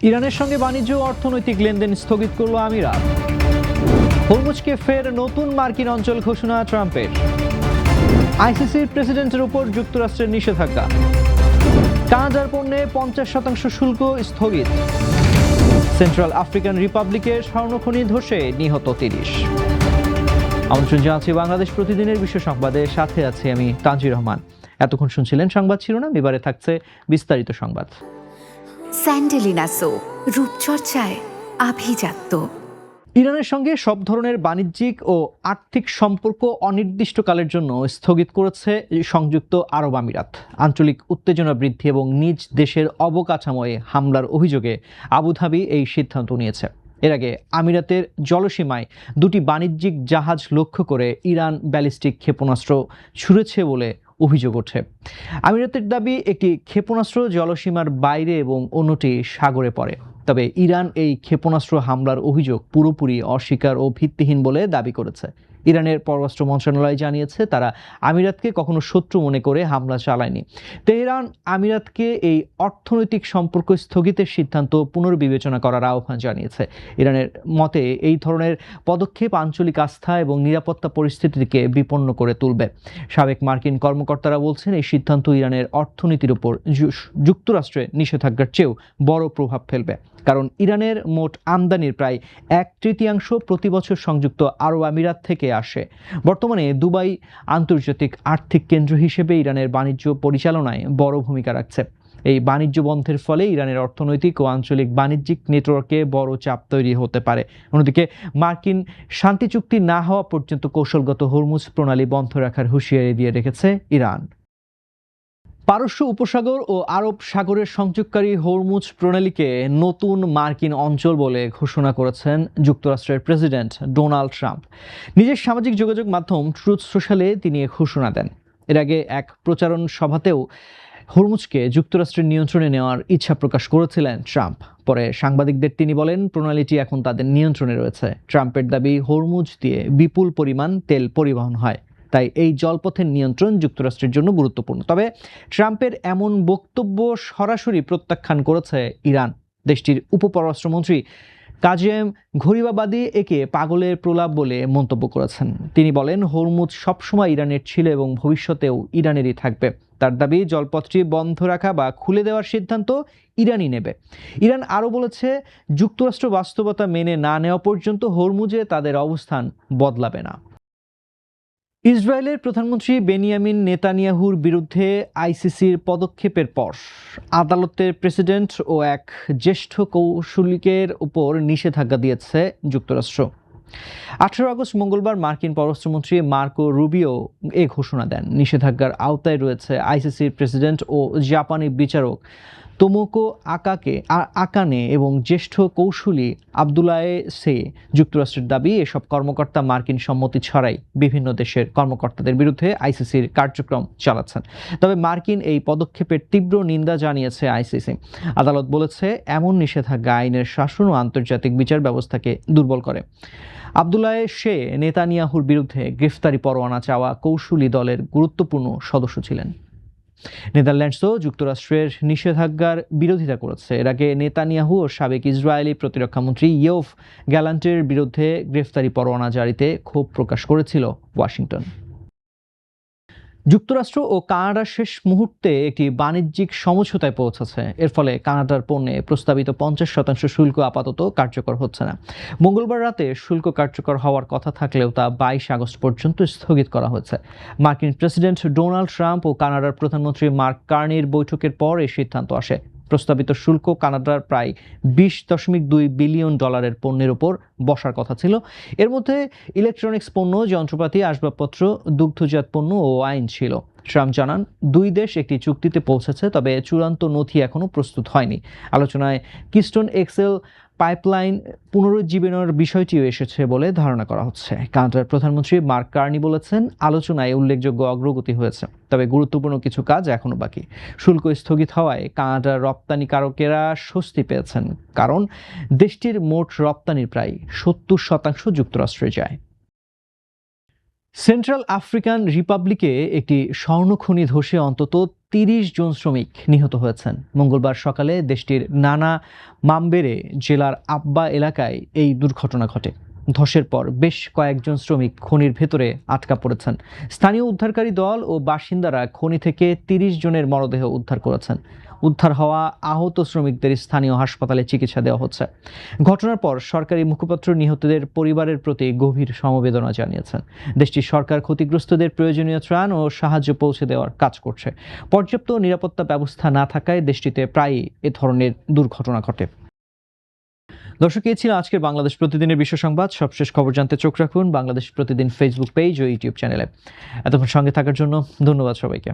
ইরানের সঙ্গে বাণিজ্য ও অর্থনৈতিক লেনদেন স্থগিত করল আমিরাত। হরমুজকে ফের নতুন মার্কিন অঞ্চল ঘোষণা ট্রাম্পের। আইসিসির প্রেসিডেন্টের উপর যুক্তরাষ্ট্রের নিষেধাজ্ঞা। কানাডার পণ্যে 50% শুল্ক স্থগিত। সেন্ট্রাল আফ্রিকান রিপাবলিকের স্বর্ণখনি ধসে নিহত 30। আমন্ত্রণ জানাচ্ছি বাংলাদেশ প্রতিদিনের বিশ্ব সংবাদে, সাথে আছি আমি তানজির রহমান। এতক্ষণ শুনছিলেন সংবাদ শিরোনাম, এবারে থাকছে বিস্তারিত সংবাদ। স্যান্ডেলিনা সো, রূপচর্চায় আভিজাত্য। ইরানের সঙ্গে সব ধরনের বাণিজ্যিক ও আর্থিক সম্পর্ক অনির্দিষ্টকালের জন্য স্থগিত করেছে সংযুক্ত আরব আমিরাত। আঞ্চলিক উত্তেজনা বৃদ্ধি এবং নিজ দেশের অবকাঠামোয় হামলার অভিযোগে আবুধাবি এই সিদ্ধান্ত নিয়েছে। এর আগে আমিরাতের জলসীমায় দুটি বাণিজ্যিক জাহাজ লক্ষ্য করে ইরান ব্যালিস্টিক ক্ষেপণাস্ত্র ছুড়েছে বলে অভিযোগ ওঠে। আমিরাতের দাবি একটি ক্ষেপণাস্ত্র জলসীমার বাইরে এবং অন্যটি সাগরে পড়ে। তবে ইরান এই ক্ষেপণাস্ত্র হামলার অভিযোগ পুরোপুরি অস্বীকার ও ভিত্তিহীন বলে দাবি করেছে। ইরানের পররাষ্ট্র মন্ত্রণালয় জানিয়েছে, তারা আমিরাতকে কখনো শত্রু মনে করে হামলা চালায়নি। তেহরান আমিরাতকে এই অর্থনৈতিক সম্পর্ক স্থগিতের সিদ্ধান্ত পুনর্বিবেচনা করার আহ্বান জানিয়েছে। ইরানের মতে এই ধরনের পদক্ষেপ আঞ্চলিক আস্থা এবং নিরাপত্তা পরিস্থিতিকে বিপন্ন করে তুলবে। সাবেক মার্কিন কর্মকর্তারা বলছেন, এই সিদ্ধান্ত ইরানের অর্থনীতির উপর যুক্তরাষ্ট্রের নিষেধাজ্ঞার চেয়েও বড় প্রভাব ফেলবে, কারণ ইরানের মোট আমদানির প্রায় 1/3 প্রতি বছর সংযুক্ত আরব আমিরাত থেকে আসে। বর্তমানে দুবাই আন্তর্জাতিক আর্থিক কেন্দ্র হিসেবে ইরানের বাণিজ্য পরিচালনায় বড় ভূমিকা রাখছে। এই বাণিজ্য বন্ধের ফলে ইরানের অর্থনৈতিক ও আঞ্চলিক বাণিজ্যিক নেটওয়ার্কে বড় চাপ তৈরি হতে পারে। অন্যদিকে মার্কিন শান্তি চুক্তি না হওয়া পর্যন্ত কৌশলগত হরমুজ প্রণালী বন্ধ রাখার হুঁশিয়ারি দিয়ে রেখেছে ইরান। পারস্য উপসাগর ও আরব সাগরের সংযোগকারী হরমুজ প্রণালীকে নতুন মার্কিন অঞ্চল বলে ঘোষণা করেছেন যুক্তরাষ্ট্রের প্রেসিডেন্ট ডোনাল্ড ট্রাম্প। নিজের সামাজিক যোগাযোগ মাধ্যম ট্রুথ সোশ্যালে তিনি ঘোষণা দেন। এর আগে এক প্রচারণ সভাতেও হরমুজকে যুক্তরাষ্ট্রের নিয়ন্ত্রণে নেওয়ার ইচ্ছা প্রকাশ করেছিলেন ট্রাম্প। পরে সাংবাদিকদের তিনি বলেন, প্রণালীটি এখন তাদের নিয়ন্ত্রণে রয়েছে। ট্রাম্পের দাবি, হরমুজ দিয়ে বিপুল পরিমাণ তেল পরিবহন হয়, তাই এই জলপথের নিয়ন্ত্রণ যুক্তরাষ্ট্রের জন্য গুরুত্বপূর্ণ। তবে ট্রাম্পের এমন বক্তব্য সরাসরি প্রত্যাখ্যান করেছে ইরান। দেশটির উপপররাষ্ট্রমন্ত্রী কাজেম ঘরিবাবাদী একে পাগলের প্রলাপ বলে মন্তব্য করেছেন। তিনি বলেন, হরমুজ সবসময় ইরানের ছিল এবং ভবিষ্যতেও ইরানেরই থাকবে। তার দাবি, জলপথটি বন্ধ রাখা বা খুলে দেওয়ার সিদ্ধান্ত ইরানই নেবে। ইরান আরও বলেছে, যুক্তরাষ্ট্র বাস্তবতা মেনে না নেওয়া পর্যন্ত হরমুজে তাদের অবস্থান বদলাবে না। ইসরায়েলের প্রধানমন্ত্রী বেনিয়ামিন নেতানিয়াহুর বিরুদ্ধে আইসিসির পদক্ষেপের পর আদালতের প্রেসিডেন্ট ও এক জ্যেষ্ঠ কৌশলিকের উপর নিষেধাজ্ঞা দিয়েছে যুক্তরাষ্ট্র। 18 আগস্ট মঙ্গলবার মার্কিন পররাষ্ট্রমন্ত্রী মার্কো রুবিও এ ঘোষণা দেন। নিষেধাজ্ঞার আওতায় রয়েছে আইসিসির প্রেসিডেন্ট ও জাপানি বিচারক তোমোকো আকানে এবং জ্যেষ্ঠ কৌশলী আবদুল্লাহ সে। যুক্তরাষ্ট্রের দাবি, এসব কর্মকর্তা মার্কিন সম্মতি ছাড়াই বিভিন্ন দেশের কর্মকর্তাদের বিরুদ্ধে আইসিসির কার্যক্রম চালাচ্ছেন। তবে মার্কিন এই পদক্ষেপের তীব্র নিন্দা জানিয়েছে আইসিসি। আদালত বলেছে, এমন নিষেধাজ্ঞা আইনের শাসন ও আন্তর্জাতিক বিচার ব্যবস্থাকে দুর্বল করে। আবদুল্লাহ সে নেতানিয়াহুর বিরুদ্ধে গ্রেফতারি পরোয়ানা চাওয়া কৌশলী দলের গুরুত্বপূর্ণ সদস্য ছিলেন। নেদারল্যান্ডসও যুক্তরাষ্ট্রের নিষেধাজ্ঞার বিরোধিতা করেছে। এর আগে নেতানিয়াহু ও সাবেক ইসরায়েলি প্রতিরক্ষামন্ত্রী ইয়োভ গ্যালান্টের বিরুদ্ধে গ্রেফতারি পরোয়ানা জারিতে ক্ষোভ প্রকাশ করেছিল ওয়াশিংটন। যুক্তরাষ্ট্র ও কানাডা শেষ মুহূর্তে একটি বাণিজ্যিক সমঝোতায় পৌঁছেছে। এর ফলে কানাডার পণ্যে প্রস্তাবিত 50% শুল্ক আপাতত কার্যকর হচ্ছে না। মঙ্গলবার রাতে শুল্ক কার্যকর হওয়ার কথা থাকলেও তা 22 আগস্ট পর্যন্ত স্থগিত করা হয়েছে। মার্কিন প্রেসিডেন্ট ডোনাল্ড ট্রাম্প ও কানাডার প্রধানমন্ত্রী মার্ক কার্নির বৈঠকের পর এই সিদ্ধান্ত আসে। প্রস্তাবিত শুল্ক কানাডার প্রায় $20.2 বিলিয়ন পণ্যের উপর বসার কথা ছিল। এর মধ্যে ইলেকট্রনিক্স পণ্য, যন্ত্রপাতি, আসবাবপত্র, দুগ্ধজাত পণ্য ও আইন ছিল। ট্রাম্প জানান, দুই দেশ একটি চুক্তিতে পৌঁছেছে, তবে চূড়ান্ত নথি এখনও প্রস্তুত হয়নি। আলোচনায় কিস্টোন এক্সেল পাইপলাইন পুনরুজ্জীবনের বিষয়টিও এসেছে বলে ধারণা করা হচ্ছে। কানাডার প্রধানমন্ত্রী মার্ক কার্নি বলেছেন, আলোচনায় উল্লেখযোগ্য অগ্রগতি হয়েছে, তবে গুরুত্বপূর্ণ কিছু কাজ এখনও বাকি। শুল্ক স্থগিত হওয়ায় কানাডার রপ্তানিকারকেরা স্বস্তি পেয়েছেন, কারণ দেশটির মোট রপ্তানির প্রায় 70% যুক্তরাষ্ট্রে যায়। সেন্ট্রাল আফ্রিকান রিপাবলিকে একটি স্বর্ণখনি ধসে অন্তত ৩০ জন শ্রমিক নিহত হয়েছেন। মঙ্গলবার সকালে দেশটির নানা মামবেরে জেলার আব্বা এলাকায় এই দুর্ঘটনা ঘটে। ধসের পর বেশ কয়েকজন শ্রমিক খনির ভেতরে আটকা পড়েছেন। স্থানীয় উদ্ধারকারী দল ও বাসিন্দারা খনি থেকে ৩০ জনের মরদেহ উদ্ধার করেছেন। উদ্ধার হওয়া আহত শ্রমিকদের স্থানীয় হাসপাতালে চিকিৎসা দেওয়া হচ্ছে। ঘটনার পর সরকারি মুখপাত্র নিহতদের পরিবারের প্রতি গভীর সমবেদনা জানিয়েছেন। দেশটির সরকার ক্ষতিগ্রস্তদের প্রয়োজনীয় ত্রাণ ও সাহায্য পৌঁছে দেওয়ার কাজ করছে। পর্যাপ্ত নিরাপত্তা ব্যবস্থা না থাকায় দেশটিতে প্রায়ই এ ধরনের দুর্ঘটনা ঘটে। দর্শক, এই ছিল আজকের বাংলাদেশ প্রতিদিনের বিশ্ব সংবাদ। সবশেষ খবর জানতে চোখ রাখুন বাংলাদেশ প্রতিদিন ফেসবুক পেজ ও ইউটিউব চ্যানেলে। এতক্ষণ সঙ্গে থাকার জন্য ধন্যবাদ সবাইকে।